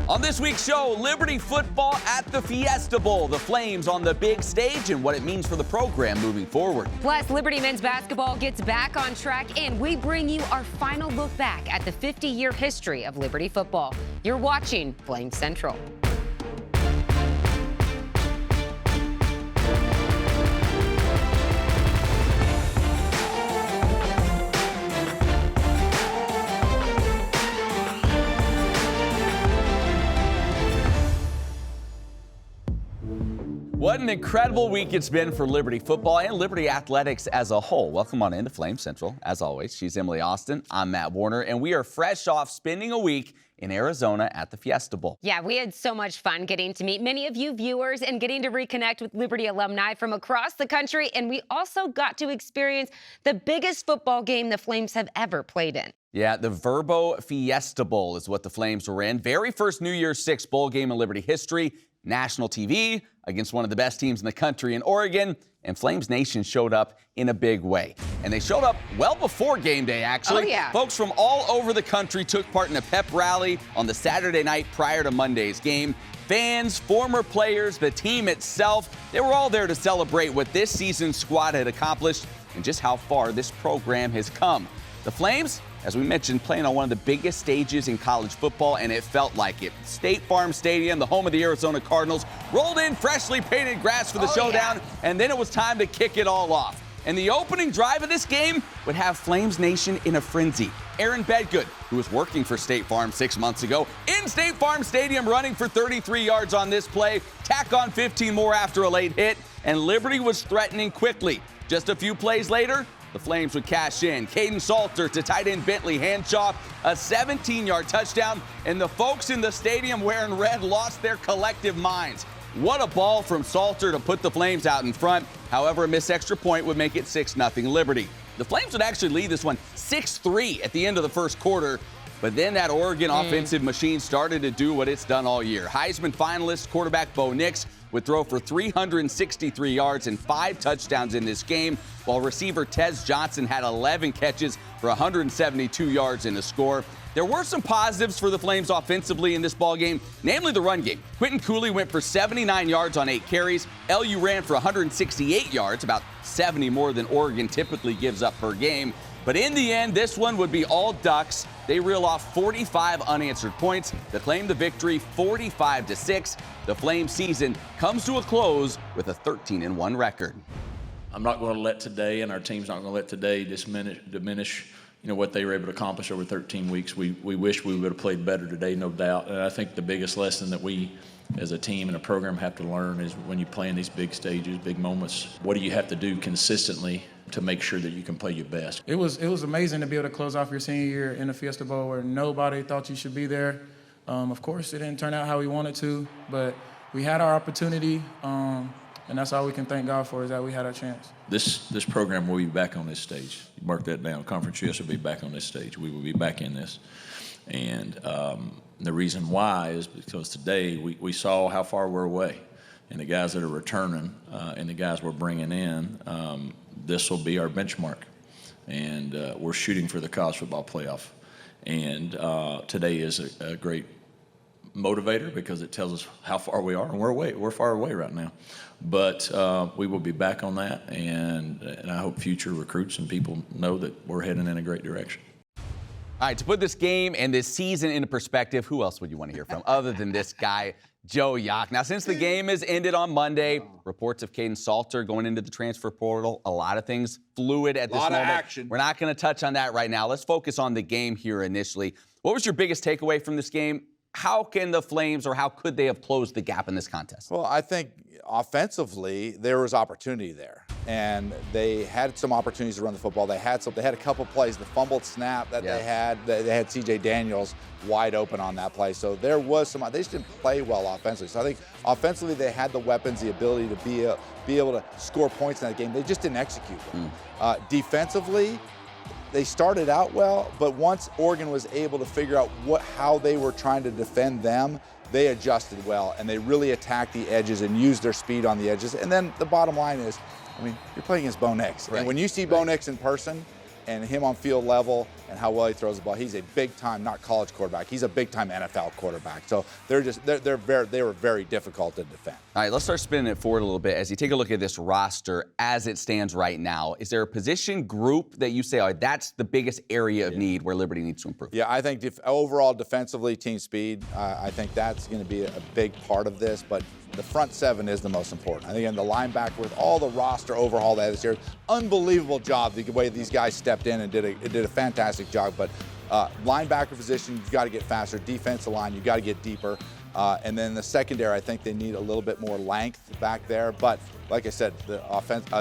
On this week's show, Liberty football at the Fiesta Bowl, the Flames on the big stage and what it means for the program moving forward. Plus, Liberty men's basketball gets back on track, and we bring you our final look back at the 50-year history of Liberty football. You're watching Flame Central. What an incredible week it's been for Liberty football and Liberty athletics as a whole. Welcome on into Flame Central. As always, she's Emily Austin. I'm Matt Warner, and we are fresh off spending a week in Arizona at the Fiesta Bowl. Yeah, we had so much fun getting to meet many of you viewers and getting to reconnect with Liberty alumni from across the country. And we also got to experience the biggest football game the Flames have ever played in. Yeah, the Verbo Fiesta Bowl is what the Flames were in. Very first New Year's Six bowl game in Liberty history. National TV against one of the best teams in the country in Oregon, and Flames Nation showed up in a big way. And they showed up well before game day, actually. Oh, yeah. Folks from all over the country took part in a pep rally on the Saturday night prior to Monday's game. Fans, former players, the team itself, they were all there to celebrate what this season's squad had accomplished and just how far this program has come. The Flames, as we mentioned, playing on one of the biggest stages in college football, and it felt like it. State Farm Stadium, the home of the Arizona Cardinals, rolled in freshly painted grass for the showdown, and then it was time to kick it all off. And the opening drive of this game would have Flames Nation in a frenzy. Aaron Bedgood, who was working for State Farm 6 months ago, in State Farm Stadium running for 33 yards on this play, tack on 15 more after a late hit, and Liberty was threatening quickly. Just a few plays later, the Flames would cash in. Caden Salter to tight end Bentley Hanshaw, a 17-yard touchdown, and the folks in the stadium wearing red lost their collective minds. What a ball from Salter to put the Flames out in front. However, a missed extra point would make it 6-0 Liberty. The Flames would actually lead this one 6-3 at the end of the first quarter, but then that Oregon offensive machine started to do what it's done all year. Heisman finalist quarterback Bo Nix would throw for 363 yards and 5 touchdowns in this game, while receiver Tez Johnson had 11 catches for 172 yards in the score. There were some positives for the Flames offensively in this ballgame, namely the run game. Quentin Cooley went for 79 yards on 8 carries. LU ran for 168 yards, about 70 more than Oregon typically gives up per game. But in the end, this one would be all Ducks. They reel off 45 unanswered points to claim the victory 45-6. The Flames season comes to a close with a 13-1 record. I'm not going to let today, and our team's not going to let today diminish what they were able to accomplish over 13 weeks. We wish we would have played better today, no doubt. And I think the biggest lesson that we as a team and a program have to learn is when you play in these big stages, big moments, what do you have to do consistently to make sure that you can play your best? It was amazing to be able to close off your senior year in the Fiesta Bowl where nobody thought you should be there. Of course, it didn't turn out how we wanted to, but we had our opportunity, and that's all we can thank God for is that we had our chance. This program will be back on this stage. You mark that down. Conference US will be back on this stage. We will be back in this. And the reason why is because today we saw how far we're away. And the guys that are returning and the guys we're bringing in, this will be our benchmark. And we're shooting for the college football playoff. And today is a great motivator because it tells us how far we are, and we're far away right now. But we will be back on that, and I hope future recruits and people know that we're heading in a great direction. All right, to put this game and this season into perspective, who else would you want to hear from other than this guy, Joe Yock? Now, since the game has ended on Monday, reports of Caden Salter going into the transfer portal, a lot of things fluid at this moment. A lot of action. We're not going to touch on that right now. Let's focus on the game here initially. What was your biggest takeaway from this game? How can the Flames, or how could they have closed the gap in this contest? Well, I think offensively, there was opportunity there. And they had some opportunities to run the football. They had a couple plays, the fumbled snap that they had C.J. Daniels wide open on that play. So there was some, they just didn't play well offensively. So I think offensively they had the weapons, the ability to be able to score points in that game. They just didn't execute them. Defensively, they started out well, but once Oregon was able to figure out how they were trying to defend them, they adjusted well, and they really attacked the edges and used their speed on the edges. And then the bottom line is, I mean, you're playing against Bo Nix. Right. And when you see Bo Nix in person, and him on field level and how well he throws the ball. He's a big-time, not college quarterback. He's a big-time NFL quarterback. So they were very difficult to defend. All right, let's start spinning it forward a little bit. As you take a look at this roster as it stands right now, is there a position group that you say, all right, that's the biggest area of need where Liberty needs to improve? Yeah, I think overall defensively, team speed, I think that's going to be a big part of this. But the front seven is the most important. I think in the linebacker, with all the roster overhaul that is here, unbelievable job the way these guys stepped in and did a fantastic job. But linebacker position, you've got to get faster. Defensive line, you've got to get deeper. And then the secondary, I think they need a little bit more length back there. But like I said,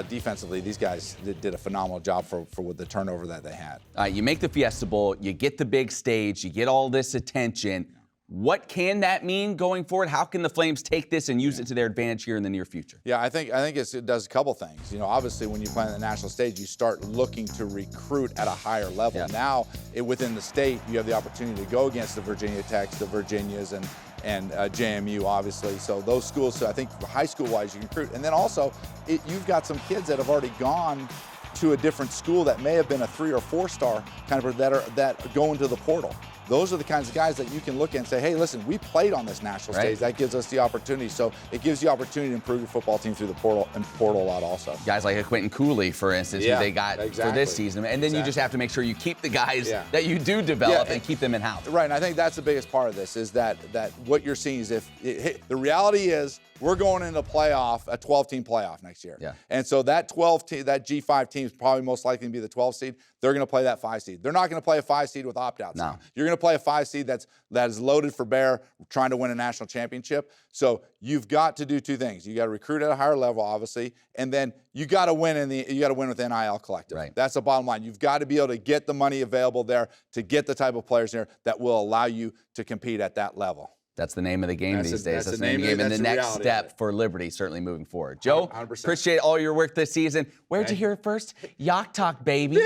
defensively, these guys did a phenomenal job for with the turnover that they had. You make the Fiesta Bowl, you get the big stage, you get all this attention. What can that mean going forward? How can the Flames take this and use it to their advantage here in the near future? Yeah, I think it does a couple things. You know, obviously when you play on the national stage, you start looking to recruit at a higher level. Yeah. Now, within the state, you have the opportunity to go against the Virginia Techs, the Virginias, and JMU, obviously. So those schools, so I think high school-wise, you can recruit. And then also, you've got some kids that have already gone to a different school that may have been a 3 or 4 star kind of that go into the portal. Those are the kinds of guys that you can look at and say, hey, listen, we played on this national stage. That gives us the opportunity. So it gives you opportunity to improve your football team through the portal a lot also. Guys like a Quentin Cooley, for instance, who they got for this season. And then you just have to make sure you keep the guys that you do develop and keep them in-house. Right, and I think that's the biggest part of this is that what you're seeing is the reality is we're going into a 12-team playoff next year. Yeah. And so that G5 team is probably most likely to be the 12 seed. They're going to play that 5 seed. They're not going to play a 5 seed with opt-outs. No. You're going to play a 5 seed that is loaded for bear, trying to win a national championship. So you've got to do 2 things. You got to recruit at a higher level, obviously, and then you got to win with NIL collective. Right. That's the bottom line. You've got to be able to get the money available there to get the type of players there that will allow you to compete at that level. That's the name of the game these days. That's the name of the game. And the next step for Liberty, certainly moving forward. Joe, 100%. Appreciate all your work this season. Where'd you hear it first? Yacht Talk, baby.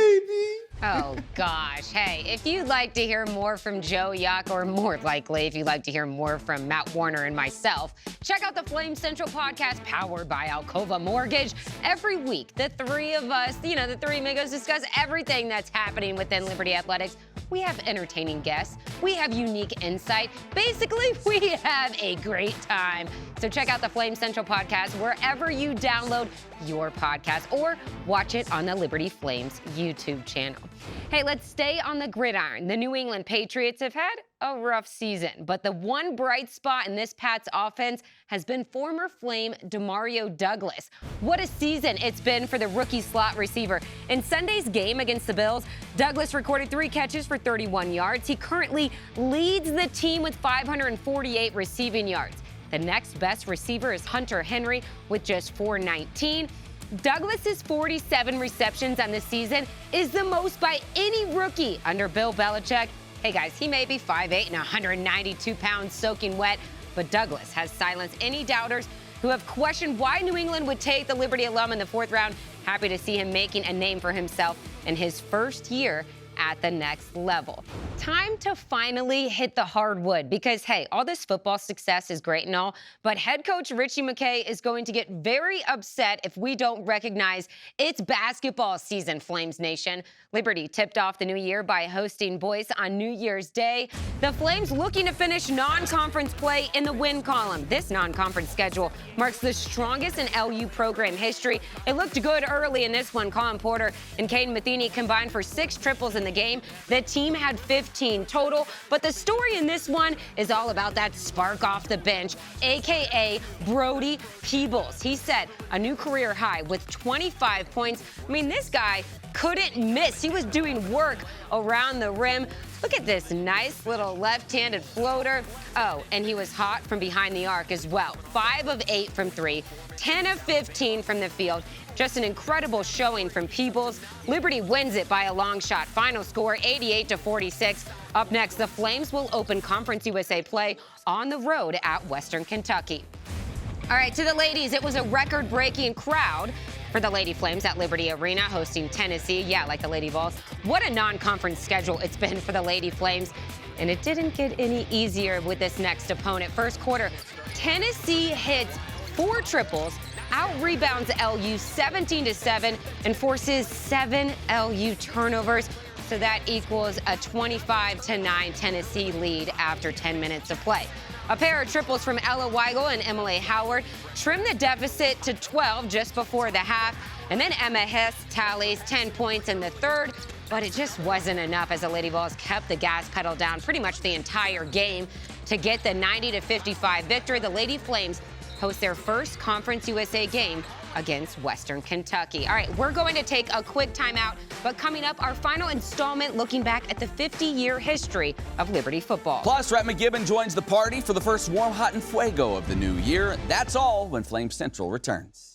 Oh, gosh. Hey, if you'd like to hear more from Joe Yock, or more likely, if you'd like to hear more from Matt Warner and myself, check out the Flame Central podcast powered by Alcova Mortgage. Every week, the 3 of us, the 3 amigos, discuss everything that's happening within Liberty Athletics. We have entertaining guests. We have unique insight. Basically, we have a great time. So check out the Flame Central podcast wherever you download your podcast or watch it on the Liberty Flames YouTube channel. Hey, let's stay on the gridiron. The New England Patriots have had a rough season, but the one bright spot in this Pats offense has been former Flame Demario Douglas. What a season it's been for the rookie slot receiver. In Sunday's game against the Bills, Douglas recorded 3 catches for 31 yards. He currently leads the team with 548 receiving yards. The next best receiver is Hunter Henry with just 419. Douglas's 47 receptions on the season is the most by any rookie under Bill Belichick. Hey guys, he may be 5'8" and 192 pounds soaking wet, but Douglas has silenced any doubters who have questioned why New England would take the Liberty alum in the 4th round. Happy to see him making a name for himself in his first year at the next level. Time to finally hit the hardwood because, hey, all this football success is great and all, but head coach Richie McKay is going to get very upset if we don't recognize it's basketball season, Flames Nation. Liberty tipped off the new year by hosting Boise on New Year's Day. The Flames looking to finish non-conference play in the win column. This non-conference schedule marks the strongest in LU program history. It looked good early in this one. Colin Porter and Caden Matheny combined for 6 triples in the game. The team had 15 total, but the story in this one is all about that spark off the bench, aka Brody Peebles. He set a new career high with 25 points. I mean, this guy couldn't miss. He was doing work around the rim. Look at this nice little left-handed floater. Oh, and he was hot from behind the arc as well. 5 of 8 from 3, 10 of 15 from the field. Just an incredible showing from Peebles. Liberty wins it by a long shot. Final score 88-46. Up next, the Flames will open Conference USA play on the road at Western Kentucky. All right, to the ladies, it was a record-breaking crowd for the Lady Flames at Liberty Arena hosting Tennessee. Yeah, like the Lady Vols. What a non-conference schedule it's been for the Lady Flames. And it didn't get any easier with this next opponent. First quarter, Tennessee hits 4 triples, out-rebounds LU 17-7, and forces 7 LU turnovers. So that equals a 25-9 Tennessee lead after 10 minutes of play. A pair of triples from Ella Weigel and Emily Howard trimmed the deficit to 12 just before the half. And then Emma Hess tallies 10 points in the third, but it just wasn't enough as the Lady Vols kept the gas pedal down pretty much the entire game to get the 90-55 victory. The Lady Flames host their first Conference USA game against Western Kentucky. All right, we're going to take a quick timeout, but coming up, our final installment looking back at the 50-year history of Liberty football. Plus, Rhett McGibbon joins the party for the first Warm, Hot, and Fuego of the new year. That's all when Flame Central returns.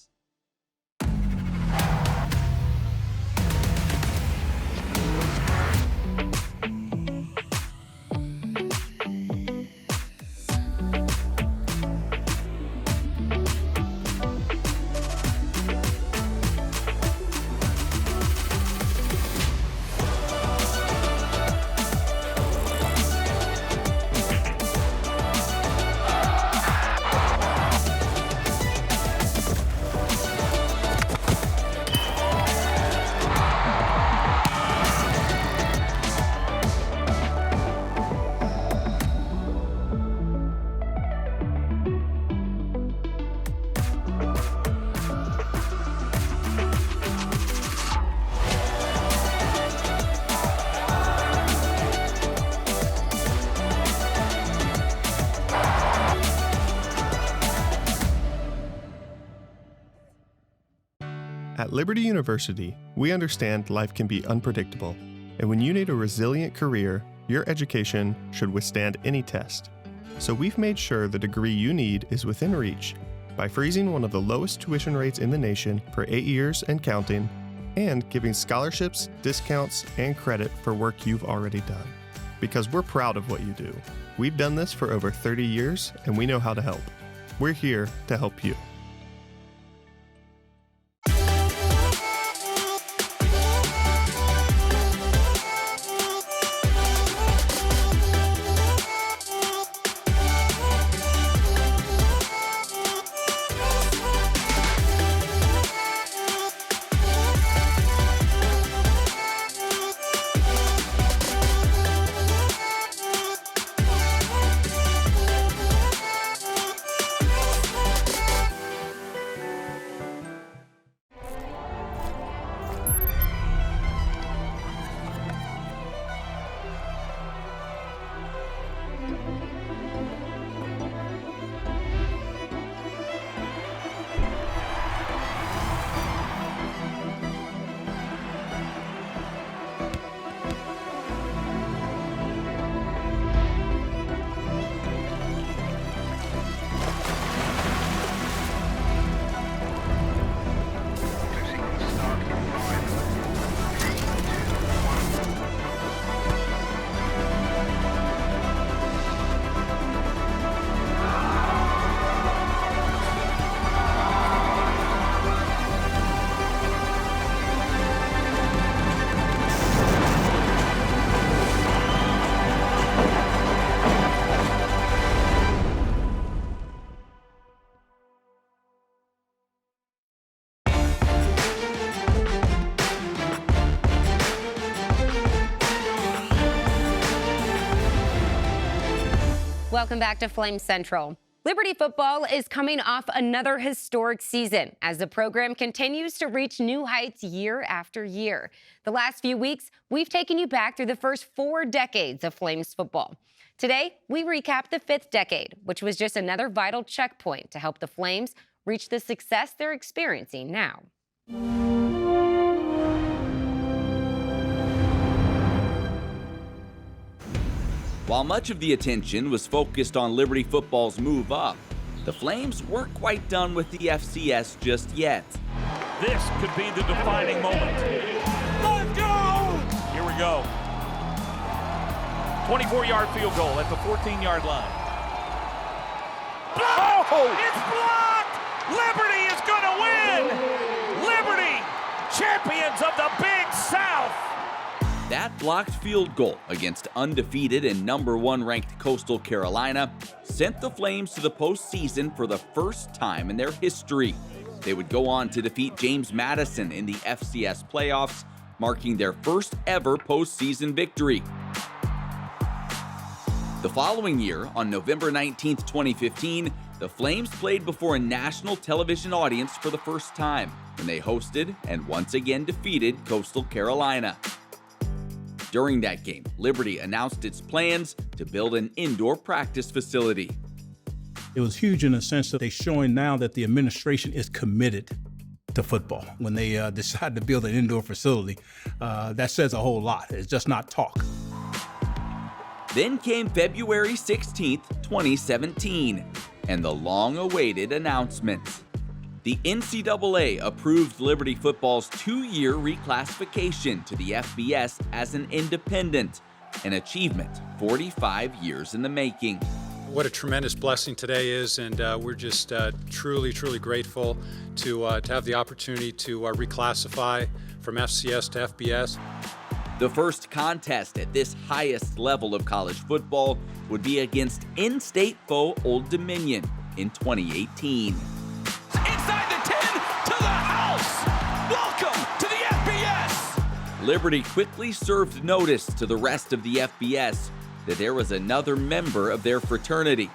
At Liberty University, we understand life can be unpredictable, and when you need a resilient career, your education should withstand any test. So we've made sure the degree you need is within reach by freezing one of the lowest tuition rates in the nation for 8 years and counting, and giving scholarships, discounts, and credit for work you've already done. Because we're proud of what you do. We've done this for over 30 years, and we know how to help. We're here to help you. Welcome back to Flame Central. Liberty football is coming off another historic season as the program continues to reach new heights year after year. The last few weeks, we've taken you back through the first 4 decades of Flames football. Today, we recap the 5th decade, which was just another vital checkpoint to help the Flames reach the success they're experiencing now. While much of the attention was focused on Liberty football's move up, the Flames weren't quite done with the FCS just yet. This could be the defining moment. Let's go! Here we go. 24-yard field goal at the 14-yard line. Blocked! Oh! It's blocked! Liberty is going to win! Liberty, champions of the Big South! That blocked field goal against undefeated and number 1 ranked Coastal Carolina sent the Flames to the postseason for the first time in their history. They would go on to defeat James Madison in the FCS playoffs, marking their first ever postseason victory. The following year, on November 19, 2015, the Flames played before a national television audience for the first time when they hosted and once again defeated Coastal Carolina. During that game, Liberty announced its plans to build an indoor practice facility. It was huge in the sense that they're showing now that the administration is committed to football. When they decide to build an indoor facility, that says a whole lot. It's just not talk. Then came February 16, 2017, and the long-awaited announcements. The NCAA approved Liberty football's 2-year reclassification to the FBS as an independent, an achievement 45 years in the making. What a tremendous blessing today is, and we're just truly grateful to have the opportunity to reclassify from FCS to FBS. The first contest at this highest level of college football would be against in-state foe Old Dominion in 2018. Inside the 10 to the house. Welcome to the FBS. Liberty quickly served notice to the rest of the FBS that there was another member of their fraternity.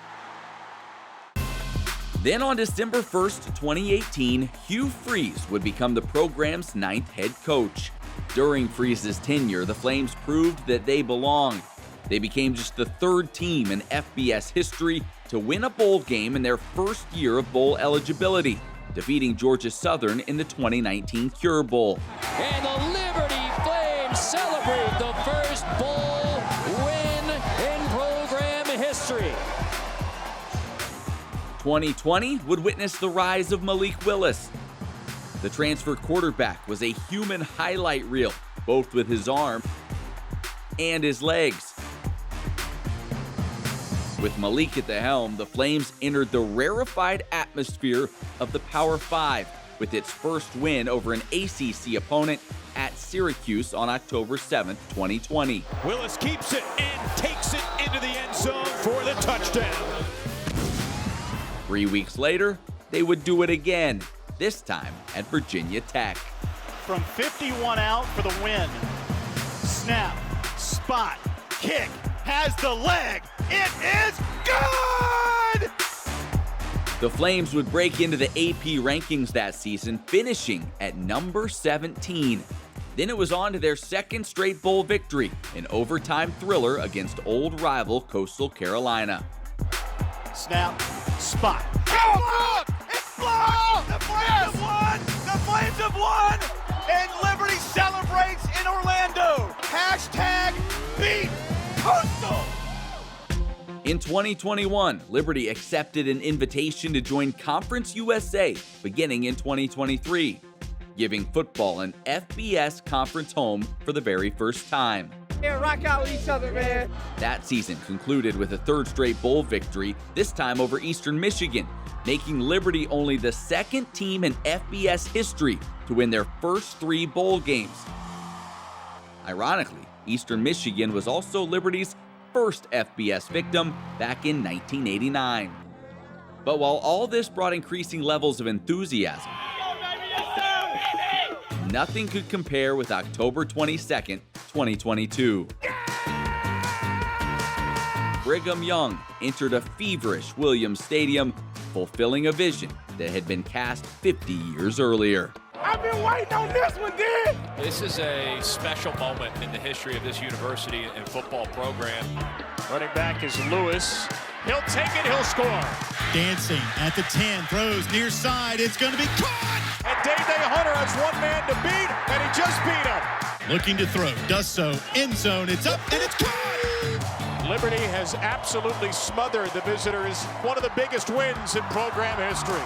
Then on December 1st, 2018, Hugh Freeze would become the program's 9th head coach. During Freeze's tenure, the Flames proved that they belonged. They became just the 3rd team in FBS history to win a bowl game in their first year of bowl eligibility, defeating Georgia Southern in the 2019 Cure Bowl. And the Liberty Flames celebrate the first bowl win in program history. 2020 would witness the rise of Malik Willis. The transfer quarterback was a human highlight reel, both with his arm and his legs. With Malik at the helm, the Flames entered the rarefied atmosphere of the Power 5 with its first win over an ACC opponent at Syracuse on October 7, 2020. Willis keeps it and takes it into the end zone for the touchdown. 3 weeks later, they would do it again, this time at Virginia Tech. From 51 out for the win. Snap, spot, kick, has the leg. It is good! The Flames would break into the AP rankings that season, finishing at number 17. Then it was on to their 2nd straight bowl victory, an overtime thriller against old rival Coastal Carolina. Snap, spot. Oh, it's blocked! The Flames have won! The Flames have won! And Liberty celebrates in Orlando. Hashtag beat Coastal! In 2021, Liberty accepted an invitation to join Conference USA beginning in 2023, giving football an FBS conference home for the very first time. Yeah, rock out with each other, man. That season concluded with a 3rd straight bowl victory, this time over Eastern Michigan, making Liberty only the 2nd team in FBS history to win their first 3 bowl games. Ironically, Eastern Michigan was also Liberty's first FBS victim back in 1989. But while all this brought increasing levels of enthusiasm, nothing could compare with October 22nd, 2022. Brigham Young entered a feverish Williams Stadium, fulfilling a vision that had been cast 50 years earlier. I've been waiting on this one, dude. This is a special moment in the history of this university and football program. Running back is Lewis. He'll take it, he'll score. Dancing at the 10, throws near side, it's going to be caught! And Day Hunter has one man to beat, and he just beat him. Looking to throw, does so, end zone, it's up, and it's caught! Liberty has absolutely smothered the visitors. One of the biggest wins in program history.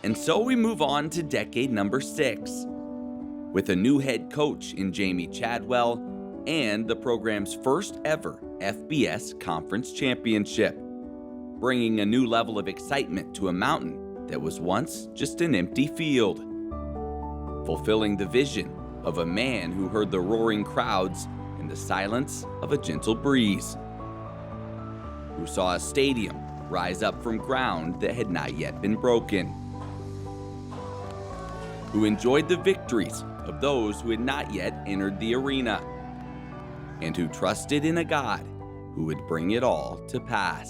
And so we move on to decade number 6, with a new head coach in Jamie Chadwell and the program's first ever FBS Conference Championship, bringing a new level of excitement to a mountain that was once just an empty field, fulfilling the vision of a man who heard the roaring crowds in the silence of a gentle breeze, who saw a stadium rise up from ground that had not yet been broken, who enjoyed the victories of those who had not yet entered the arena, and who trusted in a God who would bring it all to pass.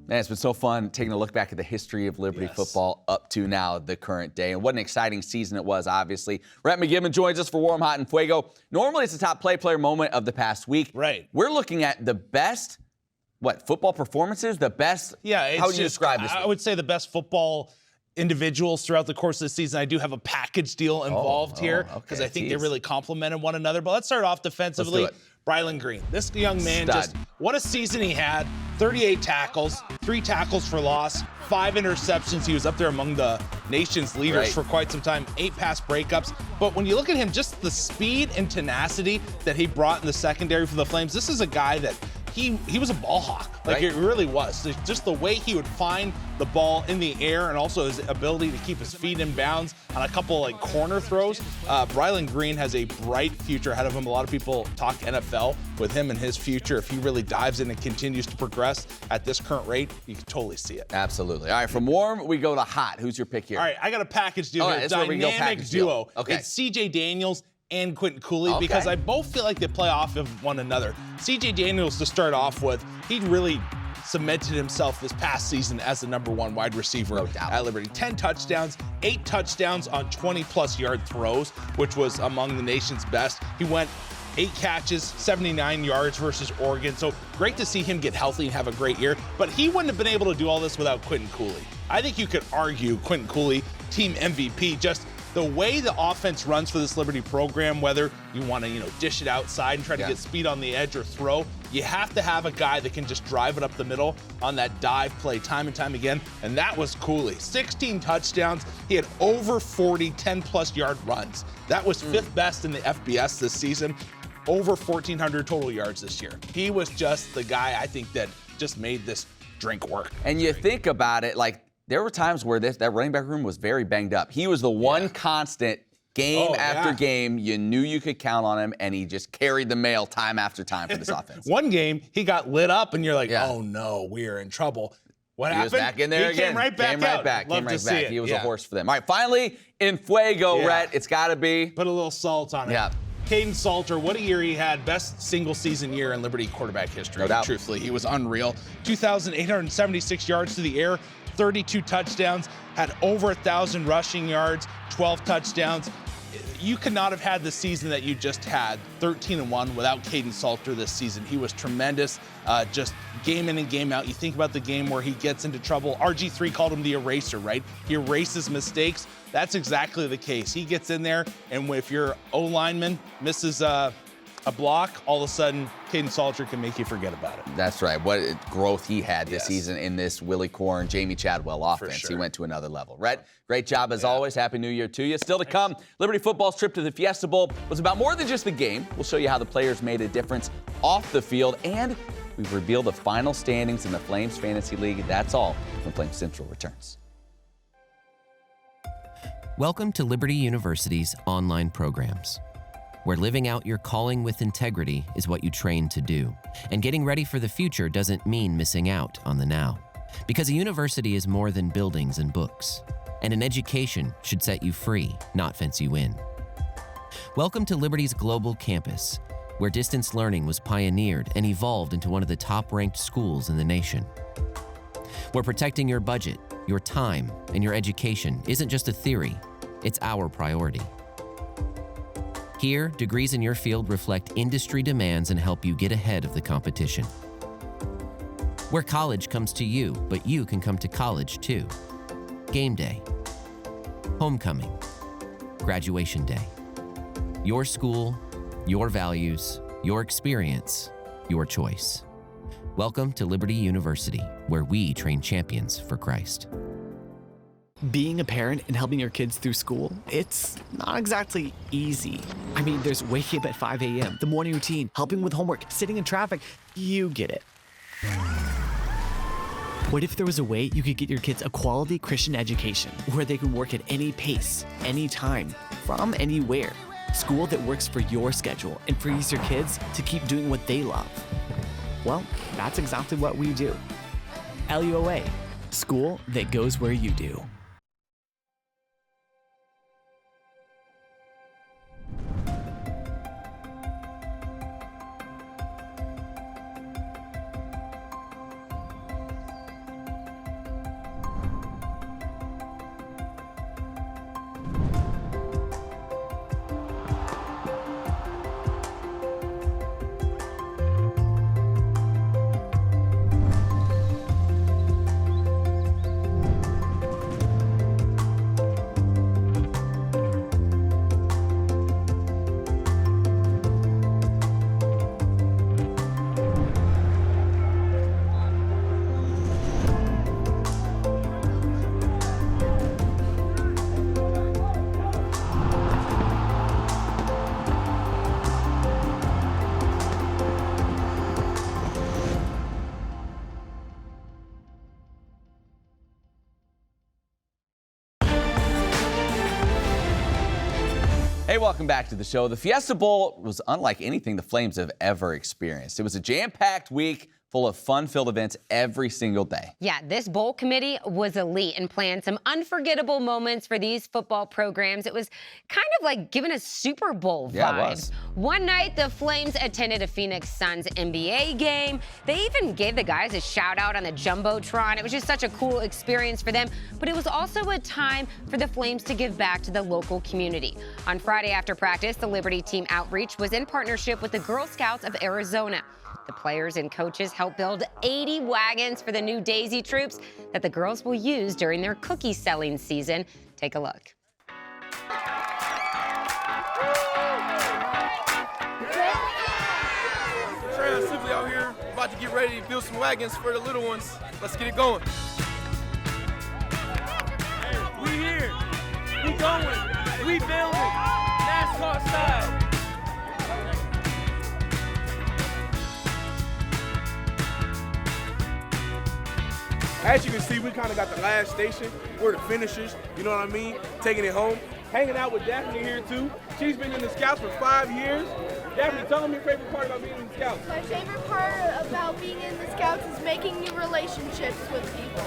Man, it's been so fun taking a look back at the history of Liberty football up to now, the current day. And what an exciting season it was, obviously. Rhett McGibbon joins us for Warm, Hot, and Fuego. Normally, it's the top player moment of the past week. Right. We're looking at the best, football performances? The best? Yeah. How would you describe this? I would say the best football individuals throughout the course of the season. I do have a package deal involved here because I think they really complemented one another. But let's start off defensively. Brylan Green. This young man, what a season he had. 38 tackles, 3 tackles for loss, 5 interceptions. He was up there among the nation's leaders for quite some time, 8 pass breakups. But when you look at him, just the speed and tenacity that he brought in the secondary for the Flames, this is a guy that he was a ball hawk. It really was. Just the way he would find the ball in the air and also his ability to keep his feet in bounds on a couple corner throws. Brylan Green has a bright future ahead of him. A lot of people talk NFL with him and his future. If he really dives in and continues to progress at this current rate, you can totally see it. Absolutely. All right, from warm, we go to hot. Who's your pick here? All right, I got a package deal here. Dynamic duo. Okay. It's CJ Daniels and Quentin Cooley because I both feel like they play off of one another. CJ Daniels, to start off with, he really cemented himself this past season as the #1 wide receiver at Liberty. 10 touchdowns, 8 touchdowns on 20-plus yard throws, which was among the nation's best. He went 8 catches, 79 yards versus Oregon. So great to see him get healthy and have a great year. But he wouldn't have been able to do all this without Quentin Cooley. I think you could argue Quentin Cooley, team MVP, just the way the offense runs for this Liberty program, whether you want to, dish it outside and try to get speed on the edge or throw, you have to have a guy that can just drive it up the middle on that dive play time and time again, and that was Cooley. 16 touchdowns. He had over 40 10-plus yard runs. That was 5th best in the FBS this season. Over 1,400 total yards this year. He was just the guy, I think, that just made this drink work. And you think about it, there were times where that running back room was very banged up. He was the one constant game after game. You knew you could count on him, and he just carried the mail time after time for this offense. One game, he got lit up, and you're like, oh, no, we're in trouble. What happened? He was back in there again. Came right back. Came right back. He was a horse for them. All right, finally, in Fuego, Rhett, it's got to be. Put a little salt on it. Yeah. Caden Salter, what a year he had. Best single-season year in Liberty quarterback history. No doubt. Truthfully, he was unreal. 2,876 yards to the air, 32 touchdowns, had over 1,000 rushing yards, 12 touchdowns. You could not have had the season that you just had, 13-1, without Caden Salter this season. He was tremendous, just game in and game out. You think about the game where he gets into trouble. RG3 called him the eraser, right? He erases mistakes. That's exactly the case. He gets in there, and if your O-lineman misses a block, all of a sudden, Caden Salter can make you forget about it. That's right. What growth he had this season in this Willie Corn, Jamie Chadwell offense. He went to another level. Rhett, great job as always. Happy New Year to you. Still to come, Liberty football's trip to the Fiesta Bowl was about more than just the game. We'll show you how the players made a difference off the field, and we've revealed the final standings in the Flames Fantasy League. That's all when Flame Central returns. Welcome to Liberty University's online programs, where living out your calling with integrity is what you train to do. And getting ready for the future doesn't mean missing out on the now. Because a university is more than buildings and books. And an education should set you free, not fence you in. Welcome to Liberty's global campus, where distance learning was pioneered and evolved into one of the top-ranked schools in the nation. Where protecting your budget, your time, and your education isn't just a theory, it's our priority. Here, degrees in your field reflect industry demands and help you get ahead of the competition. Where college comes to you, but you can come to college too. Game day, homecoming, graduation day. Your school, your values, your experience, your choice. Welcome to Liberty University, where we train champions for Christ. Being a parent and helping your kids through school, it's not exactly easy. There's waking up at 5 a.m., the morning routine, helping with homework, sitting in traffic. You get it. What if there was a way you could get your kids a quality Christian education where they can work at any pace, any time, from anywhere? School that works for your schedule and frees your kids to keep doing what they love. Well, that's exactly what we do. LUOA, school that goes where you do. Hey, welcome back to the show. The Fiesta Bowl was unlike anything the Flames have ever experienced. It was a jam-packed week full of fun-filled events every single day. Yeah, this bowl committee was elite and planned some unforgettable moments for these football programs. It was kind of like giving a Super Bowl vibe. Yeah, it was. One night, the Flames attended a Phoenix Suns NBA game. They even gave the guys a shout-out on the Jumbotron. It was just such a cool experience for them, but it was also a time for the Flames to give back to the local community. On Friday after practice, the Liberty Team Outreach was in partnership with the Girl Scouts of Arizona. The players and coaches helped build 80 wagons for the new Daisy troops that the girls will use during their cookie selling season. Take a look. Trey and Simply out here about to get ready to build some wagons for the little ones. Let's get it going. We here. We going. We building. NASCAR style. As you can see, we kind of got the last station. We're the finishers, you know what I mean? Taking it home. Hanging out with Daphne here too. She's been in the Scouts for 5 years. Daphne, tell them your favorite part about being in the Scouts. My favorite part about being in the Scouts is making new relationships with people.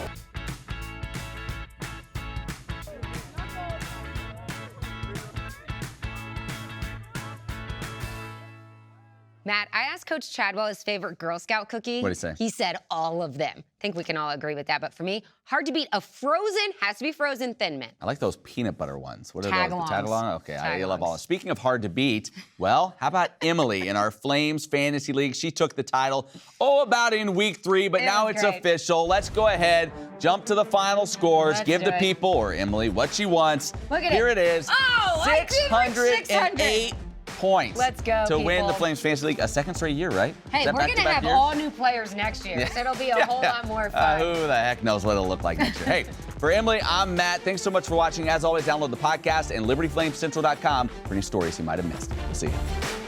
Matt, I asked Coach Chadwell his favorite Girl Scout cookie. What'd he say? He said all of them. I think we can all agree with that. But for me, hard to beat a has to be frozen Thin Mint. I like those peanut butter ones. What are Tagalongs. those? The Tagalong? Okay, I love Tagalongs. all. Speaking of hard to beat, well, how about Emily in our Flames Fantasy League? She took the title, about in week 3, but now it's great. official. Let's go ahead, jump to the final scores, Let's give do the it. people, or Emily, what she wants. Look at Here it is. Oh, I did reach 608 points. Let's go, to win the people. Flames Fantasy League, a second straight year, right? Hey, Is that we're going to back-to-back have years? all new players next year, so it'll be a whole lot more fun. Who the heck knows what it'll look like next year? Hey, for Emily, I'm Matt. Thanks so much for watching. As always, download the podcast and libertyflamecentral.com for any stories you might have missed. We'll see you.